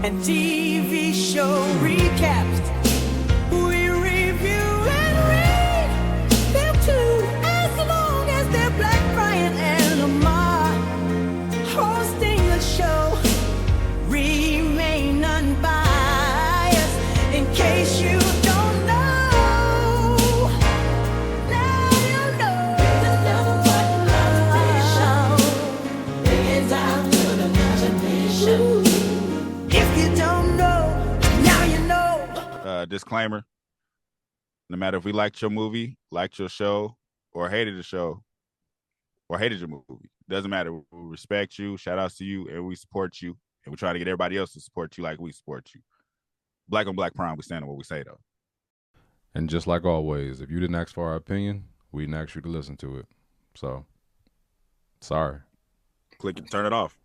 and TV show recaps. We review and read them too, as long as they're Black, Brian and Lamar hosting the show. Remain unbiased in case you don't know. Now you know. The number one official is out to the imagination. If you don't know, now you know. Disclaimer: no matter if we liked your movie, liked your show, or hated the show, or hated your movie, doesn't matter. We respect you, shout outs to you, and we support you, and we try to get everybody else to support you like we support you. Black on Black Prime, we stand on what we say, though. And just like always, if you didn't ask for our opinion, we didn't ask you to listen to it. So, sorry. Click and turn it off.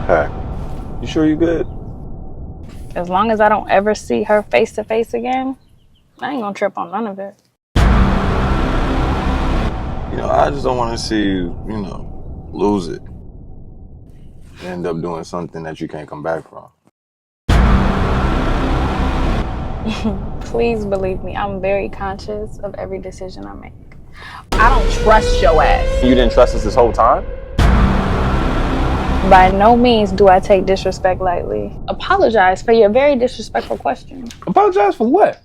Hey, you sure you good? As long as I don't ever see her face to face again, I ain't gonna trip on none of it. You know, I just don't want to see you, lose it. You end up doing something that you can't come back from. Please believe me, I'm very conscious of every decision I make. I don't trust your ass. You didn't trust us this whole time? By no means do I take disrespect lightly. Apologize for your very disrespectful question. Apologize for what?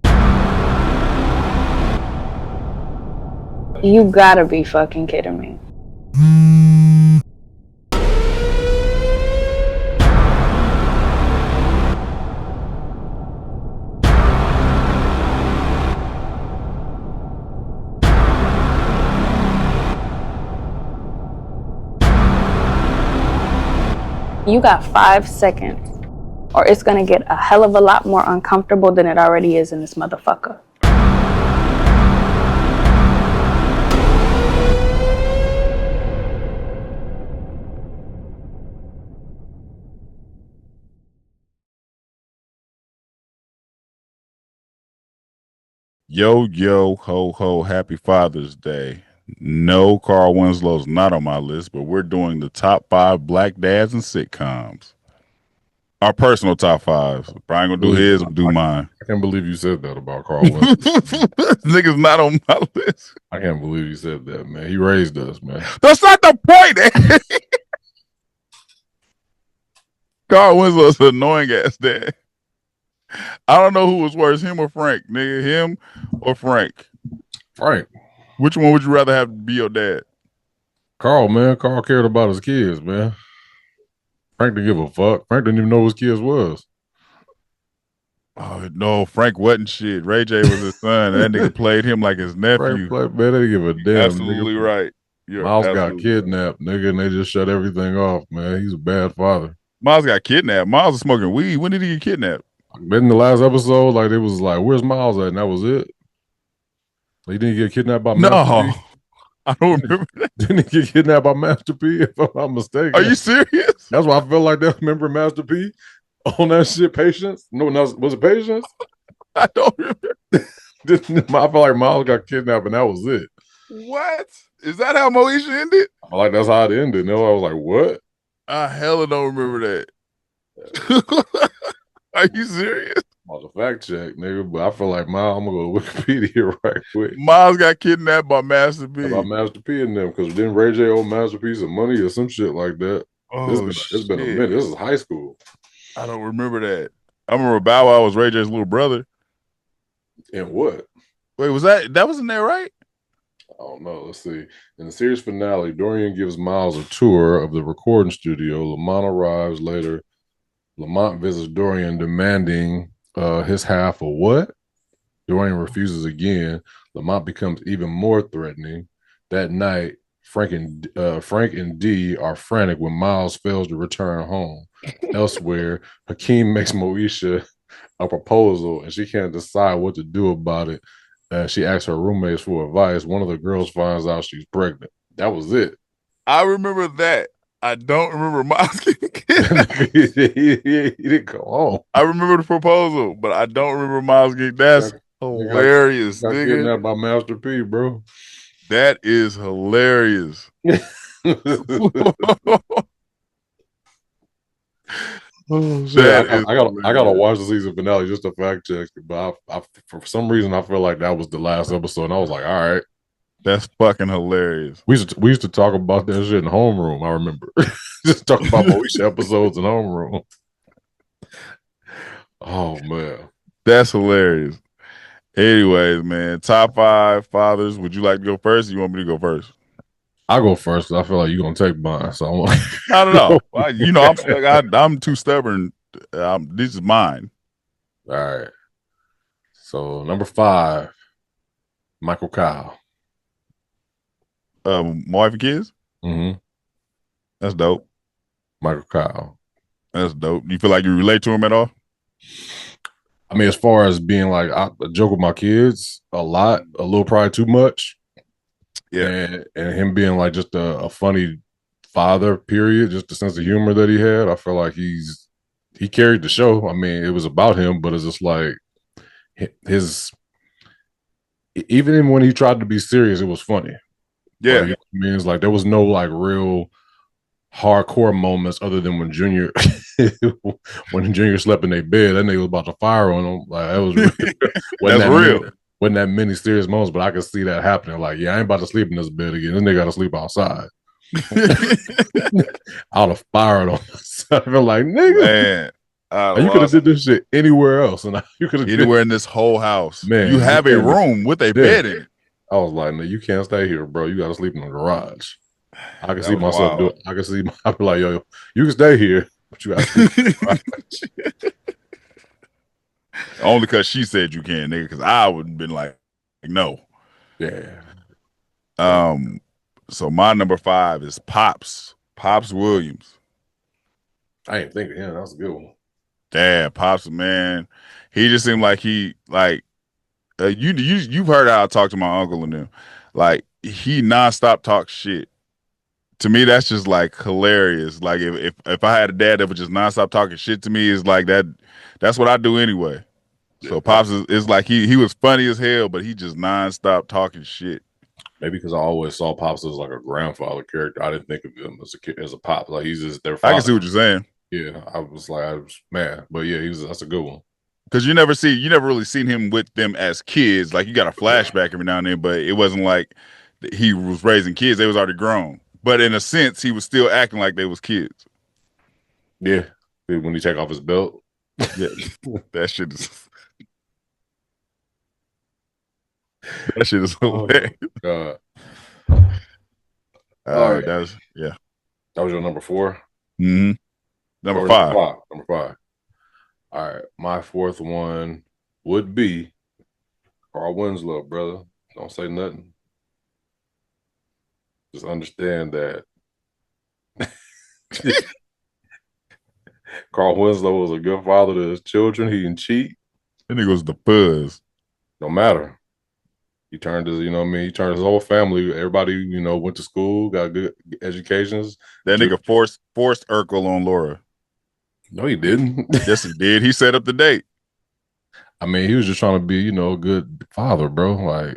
You gotta be fucking kidding me. You got 5 seconds, or it's gonna get a hell of a lot more uncomfortable than it already is in this motherfucker. Yo, ho, ho, happy Father's Day. No, Carl Winslow's not on my list, but we're doing the top 5 black dads and sitcoms. Our personal top 5s. Brian gonna do his, I'm do mine. I can't believe you said that about Carl Winslow. Nigga's not on my list. I can't believe you said that, man. He raised us, man. That's not the point. Carl Winslow's an annoying ass dad. I don't know who was worse, him or Frank, nigga. Him or Frank? Frank. Which one would you rather have be your dad? Carl, man. Carl cared about his kids, man. Frank didn't give a fuck. Frank didn't even know who his kids was. Oh, no, Frank wasn't shit. Ray J was his son. That nigga played him like his nephew. Frank, man, they didn't give a damn. Absolutely nigga. Right. Miles got kidnapped, nigga, and they just shut everything off, man. He's a bad father. Miles got kidnapped. Miles was smoking weed. When did he get kidnapped? In the last episode, like, it was like, where's Miles at? And that was it. He didn't get kidnapped by Master P? I don't remember that. Didn't he get kidnapped by Master P, if I'm not mistaken? Are you serious? That's why I felt like that. Remember Master P on that shit, Patience? No, was it Patience? I don't remember. I felt like Miles got kidnapped and that was it. What? Is that how Moesha ended? Like, that's how it ended. No, I was like, what? I hella don't remember that. Are you serious? Well, the fact check, nigga, but I feel like Miles, I'm gonna go to Wikipedia right quick. Miles got kidnapped by Master P. By Master P and them, because didn't Ray J owe Master P some money or some shit like that? Oh, it's been a minute. This is high school. I don't remember that. I remember Bow Wow was Ray J's little brother. And what? Wait, that wasn't there, right? I don't know. Let's see. In the series finale, Dorian gives Miles a tour of the recording studio. Lamont arrives later. Lamont visits Dorian, demanding his half of what? Dorian refuses again. Lamont becomes even more threatening. That night, Frank and Dee are frantic when Miles fails to return home. Elsewhere, Hakeem makes Moesha a proposal, and she can't decide what to do about it. She asks her roommates for advice. One of the girls finds out she's pregnant. That was it. I remember that. I don't remember Miles getting kidnapped. he didn't go home. I remember the proposal, but I don't remember Miles getting. hilarious, Got nigga. kidnapped by Master P, bro. That is hilarious. Oh shit! That is I gotta hilarious. watch the season finale just to fact check. But for some reason, I feel like that was the last episode, and I was like, all right. That's fucking hilarious. We used to talk about that shit in homeroom. I remember just talk about Moesha episodes in homeroom. Oh man, That's hilarious. Anyways, man, top 5 fathers. Would you like to go first? Or you want me to go first? I'll go first because I feel like you're gonna take mine. So I'm like, No. I'm too stubborn. This is mine. all right. So number 5, Michael Kyle. My wife and kids. Mm-hmm. That's dope. Michael Kyle. That's dope. You feel like you relate to him at all? I mean, as far as being like, I joke with my kids a little probably too much. Yeah. And him being like just a funny father, period, just the sense of humor that he had. I feel like he carried the show. I mean, it was about him, but it's just like his even when he tried to be serious, it was funny. Yeah. Like, I mean, it's like there was no like real hardcore moments other than when Junior slept in their bed, that nigga was about to fire on him. Like that was That's real. Wasn't that many serious moments, but I could see that happening. Like, yeah, I ain't about to sleep in this bed again. This nigga got to sleep outside. I would have fired on myself. I feel like, nigga, man, you could have did this shit anywhere else, and you could have anywhere in this whole house. Man, you have a room with a bed in it. I was like, no, you can't stay here, bro. You got to sleep in the garage. I can see myself do it. I can see. I be like, yo, you can stay here, but you got to sleep in the garage. Only because she said you can, nigga. Because I would have been like, no. Yeah. So my number 5 is Pops Williams. I ain't think of him. That was a good one. Damn, Pops, man. He just seemed like you've heard how I talk to my uncle and them. Like he nonstop talks shit. To me, that's just like hilarious. Like if I had a dad that would just nonstop talking shit to me, it's like that. That's what I do anyway. So yeah, Pops is like he was funny as hell, but he just nonstop talking shit. Maybe because I always saw Pops as like a grandfather character. I didn't think of him as a Pop. Like he's just their father. I can see what you're saying. Yeah, I was mad, but yeah, that's a good one. Because you never really seen him with them as kids. Like you got a flashback every now and then, but it wasn't like he was raising kids. They was already grown. But in a sense, he was still acting like they was kids. Yeah, when he take off his belt. Yeah, that shit is hilarious. God. All right, that was your number 4. Mm-hmm. Number 5. Number 5. All right, my 4th one would be Carl Winslow, brother. Don't say nothing. Just understand that Carl Winslow was a good father to his children. He didn't cheat. That nigga was the fuzz. No matter. He turned his, you know what I mean? He turned his whole family. Everybody, you know, went to school, got good educations. That nigga forced Urkel on Laura. No, he didn't. Yes, he did. He set up the date. I mean, he was just trying to be, you know, a good father, bro. Like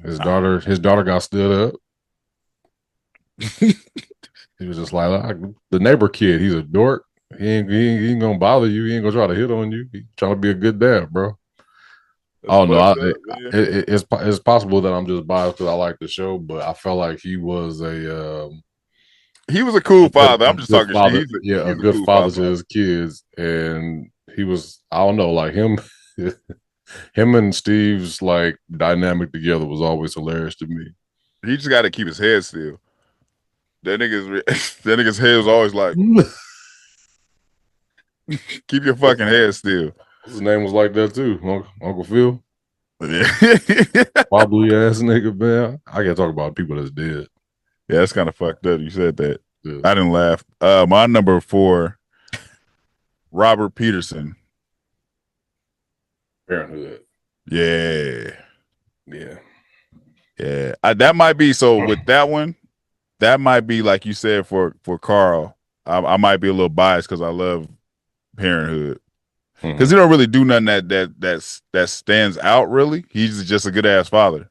his daughter got stood up. He was just like the neighbor kid. He's a dork. He ain't gonna bother you. He ain't gonna try to hit on you. He's trying to be a good dad, bro. Oh no, it's possible that I'm just biased because I like the show, but I felt like he was a cool father. I'm just talking father. Shit. He's a good cool father to his kids, and he was, I don't know, like him and Steve's like dynamic together was always hilarious to me. He just got to keep his head still. That nigga's head was always like, keep your fucking head still. His name was like that too, Uncle Phil. Yeah. Wobbly ass nigga, man. I can't talk about people that's dead. Yeah, that's kind of fucked up. You said that. Yeah. I didn't laugh. My number 4, Robert Peterson. Parenthood. Yeah. Yeah. Yeah. That might be, so with that one, that might be like you said for Carl. I might be a little biased because I love Parenthood. because he don't really do nothing that stands out. Really, he's just a good ass father.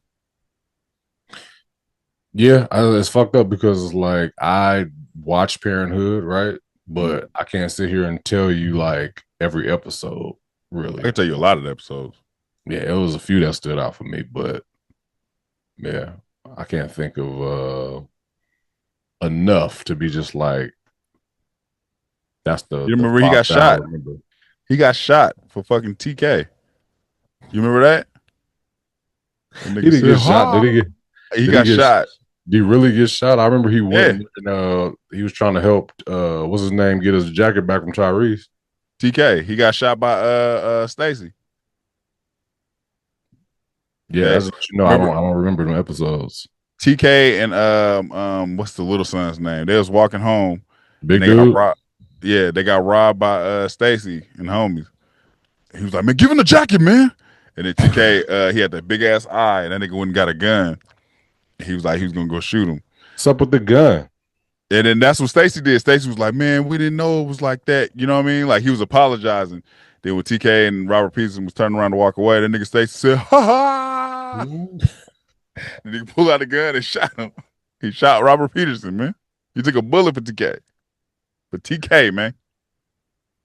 Yeah, it's fucked up because it's like I watch Parenthood, right? But I can't sit here and tell you like every episode, I really. can tell you a lot of the episodes. Yeah, it was a few that stood out for me, but yeah, I can't think of enough to be just like that's the You remember he five got that I shot? remember. He got shot for fucking TK. You remember that? The nigga He didn't said, get shot. Did he get? He Did he got get? shot. Did he really get shot? I remember he Yeah. went and he was trying to help. What's his name? Get his jacket back from Tyrese. TK. He got shot by Stacy. Yeah, Yeah. as you know, I don't remember them episodes. TK and what's the little son's name? They was walking home. Big and they dude. got robbed. Yeah, they got robbed by Stacy and homies. He was like, man, give him the jacket, man. And then TK, he had that big ass eye, and that nigga went and got a gun. He was like, he was gonna go shoot him. What's up with the gun? And then that's what Stacy did. Stacy was like, man, we didn't know it was like that. You know what I mean? Like he was apologizing. Then when TK and Robert Peterson was turning around to walk away, that nigga Stacy said, ha ha. And he pulled out a gun and shot him. He shot Robert Peterson, man. He took a bullet for TK. For TK, man.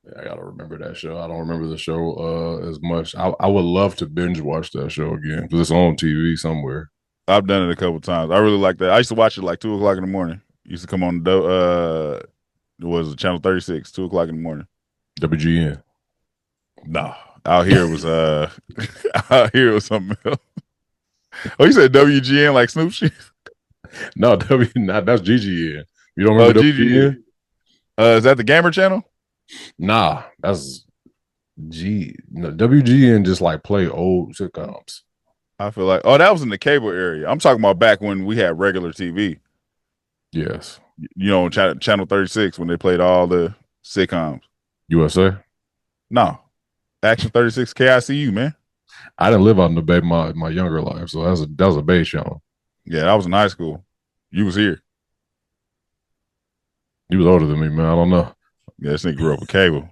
Yeah, I gotta remember that show. I don't remember the show as much. I would love to binge watch that show again because it's on TV somewhere. I've done it a couple times. I really like that. I used to watch it like 2:00 in the morning. It used to come on it was channel 36, 2:00 in the morning. WGN. No. Out here it was out here it was something else. Oh, you said WGN like Snoop shit? No, that's GGN. You don't remember GGN? Is that the Gamer channel? Nah, that's WGN just like play old sitcoms. I feel like that was in the cable area. I'm talking about back when we had regular TV. Yes. You know, channel 36 when they played all the sitcoms. USA? No. Action 36 KICU, man. I didn't live out in the Bay my younger life, so that was a Bay channel. Yeah, I was in high school. You was here. You was older than me, man. I don't know. Yeah, this nigga grew up with cable.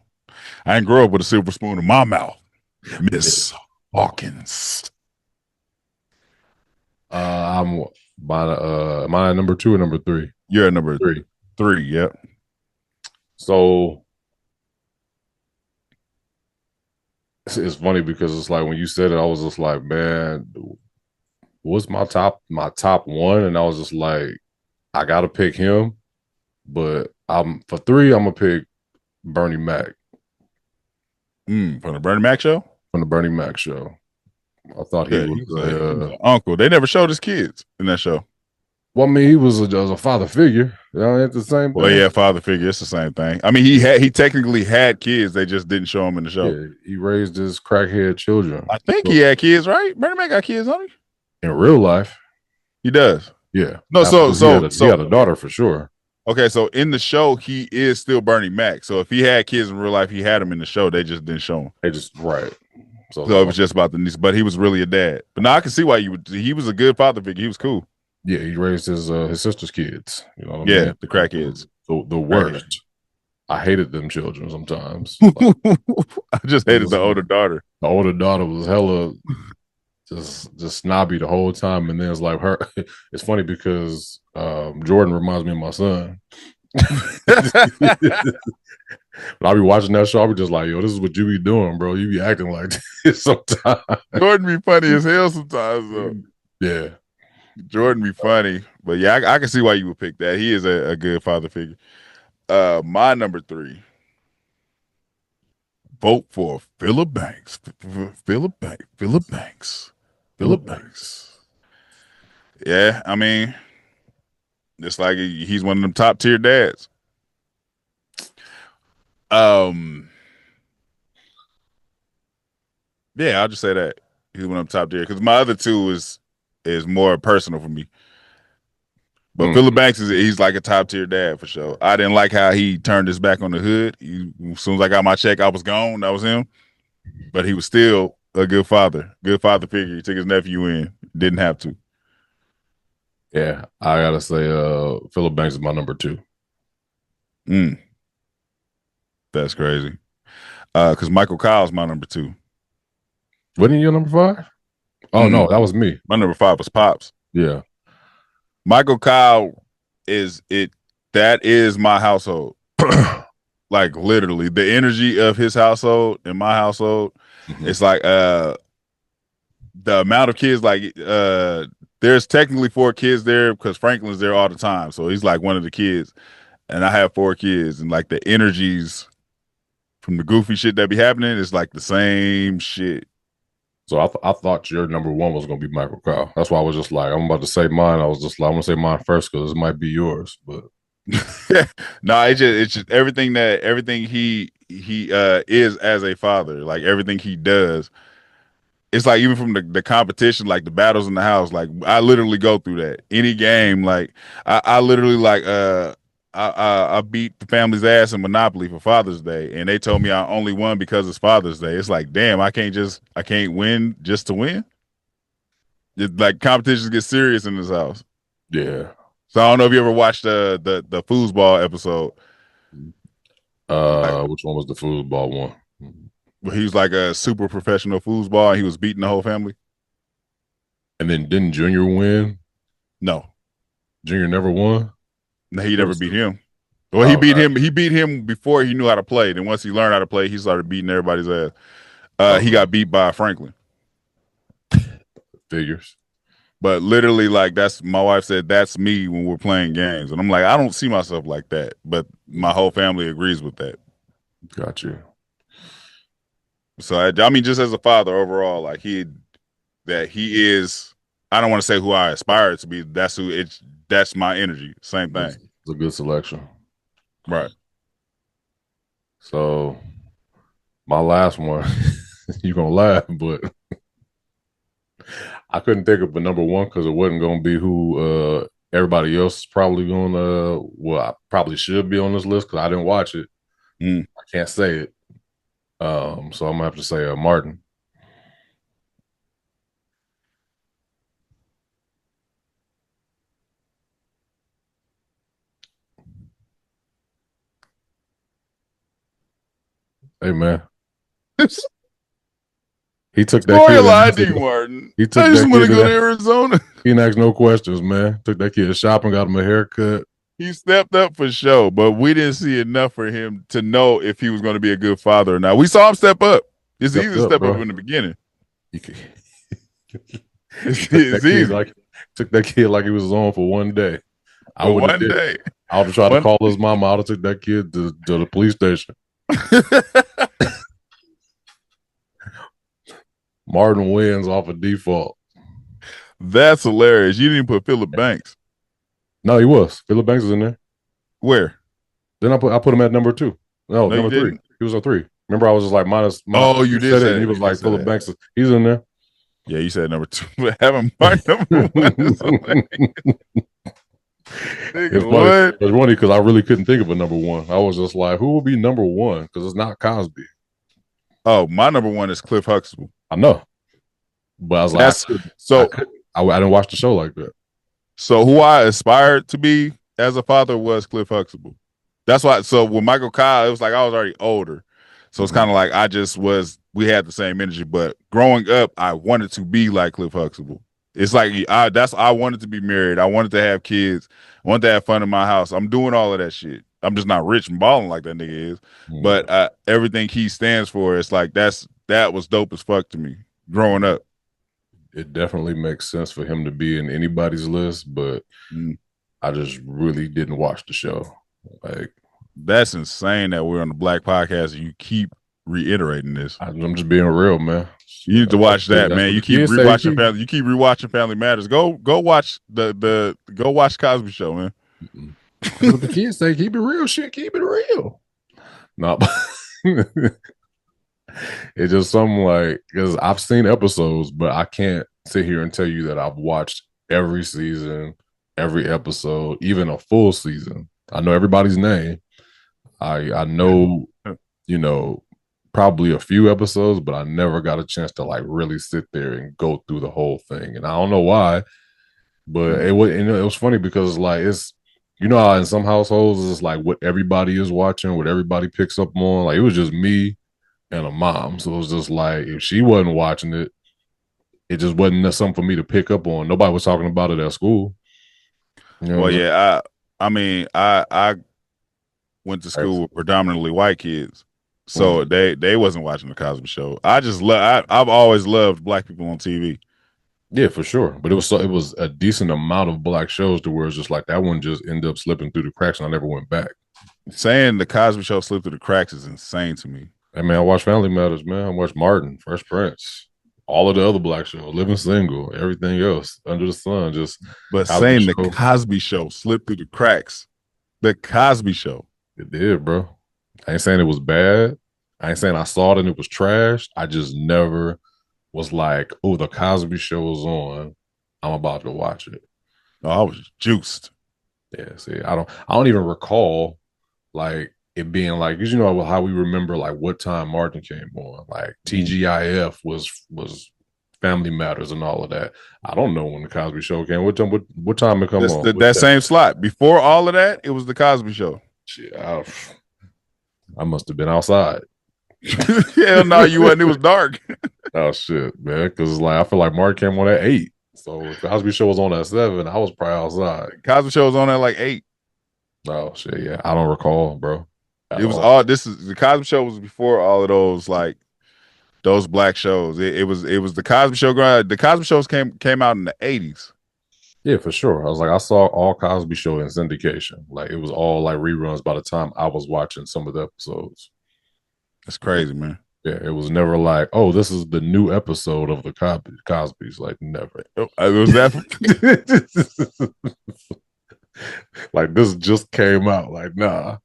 I didn't grow up with a silver spoon in my mouth. Miss Hawkins. I'm am I at number 2 or number 3? You're at number 3. 3, yep. So it's funny because it's like when you said it, I was just like, man, what's my top one? And I was just like, I gotta pick him. But for 3, I'm gonna pick Bernie Mac. From the Bernie Mac show? From the Bernie Mac show. I thought he was an uncle. They never showed his kids in that show. Well, I mean, he was a father figure. You know, it's the same thing. Well, yeah, father figure. It's the same thing. I mean, he technically had kids. They just didn't show him in the show. Yeah, he raised his crackhead children. I think he had kids, right? Bernie Mac got kids, on him? In real life. He does. Yeah. No, he had a daughter for sure. Okay, so in the show, he is still Bernie Mac. So if he had kids in real life, he had them in the show. They just didn't show him. They just right. So it was just about the niece, but he was really a dad. But now I can see why he was a good father figure. He was cool. Yeah, he raised his sister's kids. You know what I mean? The crackheads. The worst. I hated them children sometimes. I just hated the older daughter. The older daughter was hella just snobby the whole time, and then it's like her. It's funny because Jordan reminds me of my son. When I be watching that show, I be just like, yo, this is what you be doing, bro. You be acting like this sometimes. Jordan be funny as hell sometimes, though. Yeah. Jordan be funny. But yeah, I can see why you would pick that. He is a good father figure. My number 3. Vote for Phillip Banks. Phillip Banks. Yeah, I mean, it's like he's one of them top tier dads. Yeah, I'll just say that he's one of them top tier because my other 2 is more personal for me. But Phillip Banks he's like a top tier dad for sure. I didn't like how he turned his back on the hood. As soon as I got my check, I was gone. That was him. But he was still a good father figure. He took his nephew in, didn't have to. Yeah, I gotta say, Phillip Banks is my number 2. That's crazy. Because Michael Kyle's my number 2. Wasn't he your number 5? Oh no, that was me. My number 5 was Pops. Yeah. Michael Kyle is it. That is my household. Like literally, the energy of his household and my household. Mhm. It's like the amount of kids. Like there's technically 4 kids there because Franklin's there all the time, so he's like one of the kids. And I have 4 kids, and like the energies from the goofy shit that be happening is like the same shit. So I thought your number 1 was gonna be Michael Kyle. That's why I was just like, I'm about to say mine. I was just like, I'm gonna say mine first because it might be yours. But no, it's just everything he is as a father, like everything he does. It's like even from the competition, like the battles in the house, like I literally go through that. Any game, like I literally like I beat the family's ass in Monopoly for Father's Day, and they told me I only won because it's Father's Day. It's like, damn, I can't win just to win. Like competitions get serious in this house. yeah. So I don't know if you ever watched the foosball episode. Which one was the foosball one? Where he was like a super professional foosball and he was beating the whole family. And then didn't Junior win? No. Junior never won? No, he never beat him. Well, he beat him before he knew how to play. Then once he learned how to play, he started beating everybody's ass. He got beat by Franklin. Figures. But literally, like my wife said, that's me when we're playing games. And I'm like, I don't see myself like that. But my whole family agrees with that. Got you. So I mean, just as a father overall, like he is. I don't want to say who I aspire to be. That's my energy. Same thing. It's a good selection. Right. So my last one, you're gonna laugh, but I couldn't think of a number 1 because it wasn't gonna be who everybody else is probably gonna I probably should be on this list because I didn't watch it. I can't say it. So I'm gonna have to say Martin. Hey man. He took that kid. Lied to you, Martin. He took I just that want to kid go to Arizona. He didn't ask no questions, man. Took that kid shopping, got him a haircut. He stepped up for show, but we didn't see enough for him to know if he was going to be a good father or not. We saw him step up. It's easy to step up in the beginning. It's easy. Took that kid like he was on for one day. I would have tried to call his mama. I would have took that kid to the police station. Martin wins off of default. That's hilarious. You didn't put Philip Banks. No, he was. Philip Banks was in there. Where? Then I put him at number 2. No, number 3. Didn't. He was a 3. Remember, I was just like minus. You did say it. And he was like Philip Banks. He's in there. Yeah, you said number 2, but having Martin number 1 is It's funny because I really couldn't think of a number 1. I was just like, who will be number 1? Because it's not Cosby. Oh, my number 1 is Cliff Huxtable. I know, but I was like, I didn't watch the show like that. So who I aspired to be as a father was Cliff Huxtable. That's why. So with Michael Kyle, it was like I was already older, so it's kind of like we had the same energy. But growing up, I wanted to be like Cliff Huxtable. It's like I wanted to be married. I wanted to have kids. I wanted to have fun in my house. I'm doing all of that shit. I'm just not rich and balling like that nigga is. But everything he stands for, it's like that was dope as fuck to me growing up. It definitely makes sense for him to be in anybody's list, but I just really didn't watch the show. Like, that's insane that we're on the Black Podcast and you keep reiterating this. I'm just being real, man. You need to watch that, man. You keep rewatching Family. You keep rewatching Family Matters. Go watch go watch Cosby Show, man. The kids say keep it real, shit. Keep it real. No, it's just something like because I've seen episodes, but I can't sit here and tell you that I've watched every season, every episode, even a full season. I know everybody's name. I know, probably a few episodes, but I never got a chance to like really sit there and go through the whole thing. And I don't know why, but it was funny because like it's how in some households it's like what everybody is watching, what everybody picks up on. Like it was just me, and a mom. So it was just like if she wasn't watching it, it just wasn't something for me to pick up on. Nobody was talking about it at school. You know Well, what yeah, I mean, I went to I'm school saying? with predominantly white kids, so Mhm. they wasn't watching the Cosby Show. I just love. I've always loved black people on TV. Yeah, for sure. But it was a decent amount of black shows to where it's just like that one just ended up slipping through the cracks and I never went back. Saying the Cosby Show slipped through the cracks is insane to me. Hey man, I watched Family Matters, man. I watched Martin, Fresh Prince, all of the other black shows, Living Single, everything else under the sun. Just But Cosby saying the Show. Cosby Show slipped through the cracks, the Cosby Show. It did, bro. I ain't saying it was bad. I ain't saying I saw it and it was trash. I just never was like, oh, the Cosby Show is on. I'm about to watch it. Oh, I was juiced. Yeah, see, I don't even recall like it being like, because you know how we remember like what time Martin came on. Like TGIF was Family Matters and all of that. I don't know when the Cosby Show came. What time it come on? That same slot. Before all of that, it was the Cosby Show. Shit, I must have been outside. Hell no, you wasn't. It was dark. Oh shit, man. Because like I feel like Martin came on at 8. So if Cosby Show was on at 7, I was probably outside. Cosby Show was on at like 8. Oh shit, yeah. I don't recall, bro. It was all the Cosby Show was before all of those like those black shows. It was the Cosby Show. The Cosby shows came out in the 80s. Yeah, for sure. I was like, I saw all Cosby Show in syndication. Like it was all like reruns by the time I was watching some of the episodes. That's crazy, man. Yeah, it was never like, oh, this is the new episode of the Cosby's. Like never. It was that. Like this just came out. Like nah.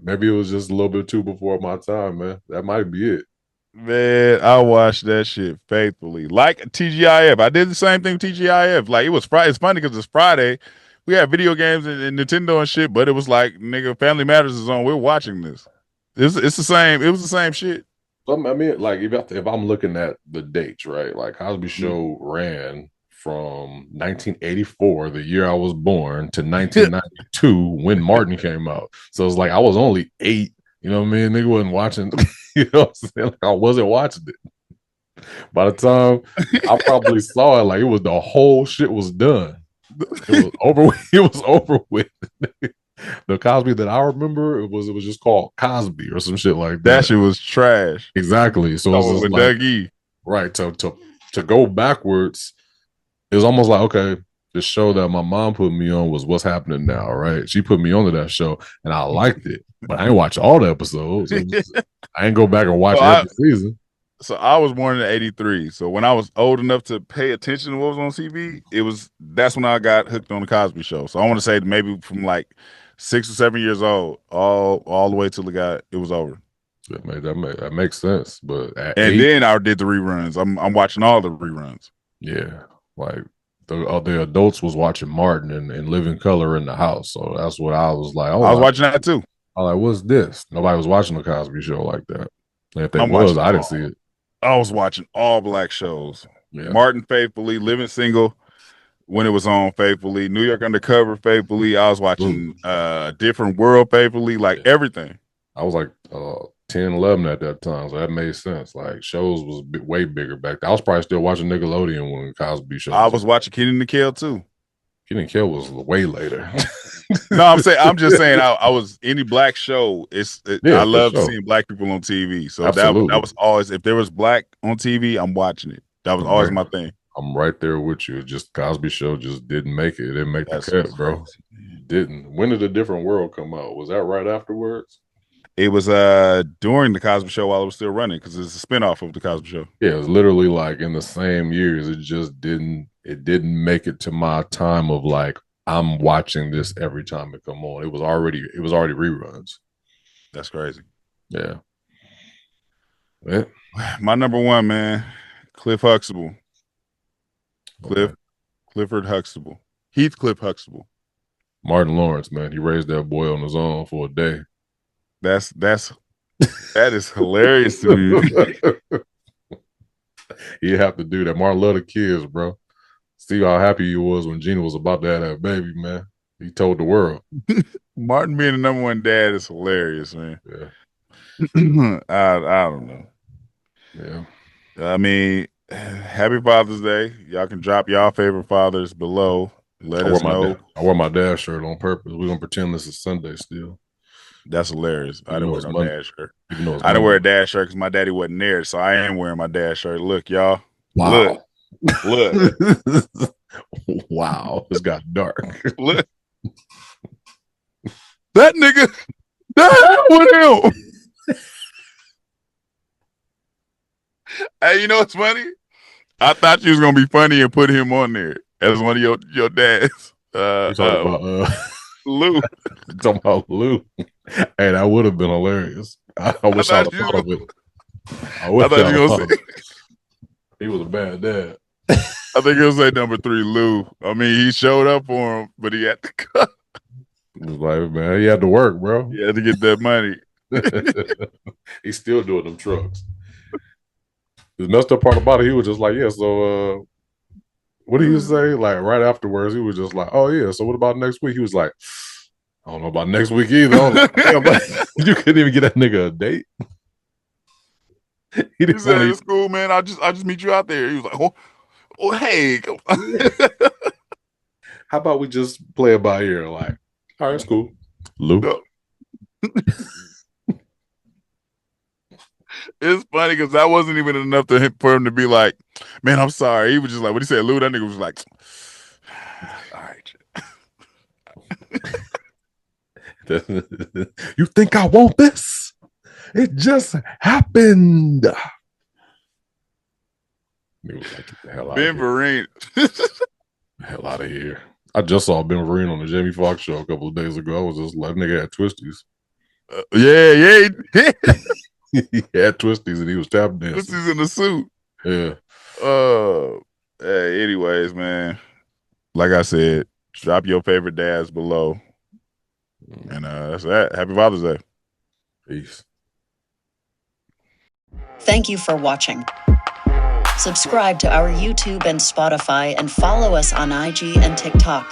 Maybe it was just a little bit too before my time, man. That might be it. Man, I watched that shit faithfully. Like TGIF. I did the same thing with TGIF. Like it was Friday. It's funny because it's Friday. We had video games and Nintendo and shit, but it was like, nigga, Family Matters is on. We're watching this. It's the same. It was the same shit. I mean, like if I'm looking at the dates, right? Like Cosby Show ran from 1984, the year I was born, to 1992 when Martin came out. So it's like I was only 8. You know what I mean? Nigga wasn't watching. You know what I'm saying? Like I wasn't watching it. By the time I probably saw it, like it was the whole shit was done. It was over with. It was over with. The Cosby that I remember, it was just called Cosby or some shit like that. That shit was trash. Exactly. So it was with like, Doug E. Right. To go backwards, it was almost like, okay, the show that my mom put me on was What's Happening Now, right? She put me onto that show and I liked it, but I ain't watch all the episodes. I ain't go back and watch every season. So I was born in '83. So when I was old enough to pay attention to what was on TV, that's when I got hooked on the Cosby Show. So I want to say maybe from like 6 or 7 years old, all the way till it was over. That makes sense. But and 8, then I did the reruns. I'm watching all the reruns. Yeah, like the adults was watching Martin and Living Color in the house. So that's what I was like. Oh, I was watching that too. I was like, what's this? Nobody was watching the Cosby Show like that. And if they was, I didn't see it. I was watching all black shows. Yeah. Martin faithfully, Living Single when it was on faithfully, New York Undercover faithfully. I was watching Different World faithfully, like everything. I was like 10, 11 at that time, so that made sense. Like shows was way bigger back then. I was probably still watching Nickelodeon when Cosby Show. I was watching Kenan and Kel too. Kenan and Kel was way later. No, I'm just saying I was any black show. I love seeing black people on TV. So that was always, if there was black on TV, I'm watching it. That was always my thing. I'm right there with you. Just Cosby Show just didn't make it. It didn't make the cut, bro. It didn't. When did A Different World come out? Was that right afterwards? It was during the Cosby Show while it was still running because it's a spinoff of the Cosby Show. Yeah, it was literally like in the same years. It just didn't make it to my time of like, I'm watching this every time it come on. It was already reruns. That's crazy. Yeah. My number one, man, Cliff Huxtable. Clifford Huxtable. Heathcliff Huxtable. Martin Lawrence, man. He raised that boy on his own for a day. That is hilarious to me. You have to do that. Martin loved the kids, bro. See how happy he was when Gina was about to have that baby, man. He told the world. Martin being the number one dad is hilarious, man. Yeah. I don't know. Yeah. I mean, happy Father's Day. Y'all can drop y'all favorite fathers below. Let us know. I wore my dad shirt on purpose. We're gonna pretend this is Sunday still. That's hilarious. I didn't wear no dad shirt. Even though it's I didn't wear a Monday. dad shirt because my daddy wasn't there, so I am wearing my dad shirt. Look, y'all. Wow. Look. Wow. It's got dark. Look. That nigga. That with him. Hey, you know what's funny? I thought you was gonna be funny and put him on there as one of your dads. You talking about Lou. talking about Lou. Hey, that would have been hilarious. I wish I'd have thought of it. I wish I'd have thought of it. He was a bad dad. I think he'll say number 3, Lou. I mean, he showed up for him, but he had to cut. He was like, man, he had to work, bro. He had to get that money. He's still doing them trucks. The messed up part about it, he was just like, yeah, so what did he say? Like right afterwards, he was just like, oh yeah, so what about next week? He was like, I don't know about next week either. I was like, damn, you couldn't even get that nigga a date. He said it's cool, man. I'll just meet you out there. He was like, oh hey. How about we just play it by ear? Like, all right, it's cool. Lou. No. It's funny because that wasn't even enough for him to be like, man, I'm sorry. He was just like, what he said, Lou, that nigga was like, all right. You think I want this? It just happened. Like, Ben Vereen. Hell out of here. I just saw Ben Vereen on the Jamie Foxx show a couple of days ago. I was just like, nigga had twisties. Yeah. He had twisties and he was tap dancing. Twisties in the suit. Yeah. Hey, anyways, man. Like I said, drop your favorite dads below. And that's that. Happy Father's Day. Peace. Thank you for watching. Subscribe to our YouTube and Spotify and follow us on IG and TikTok.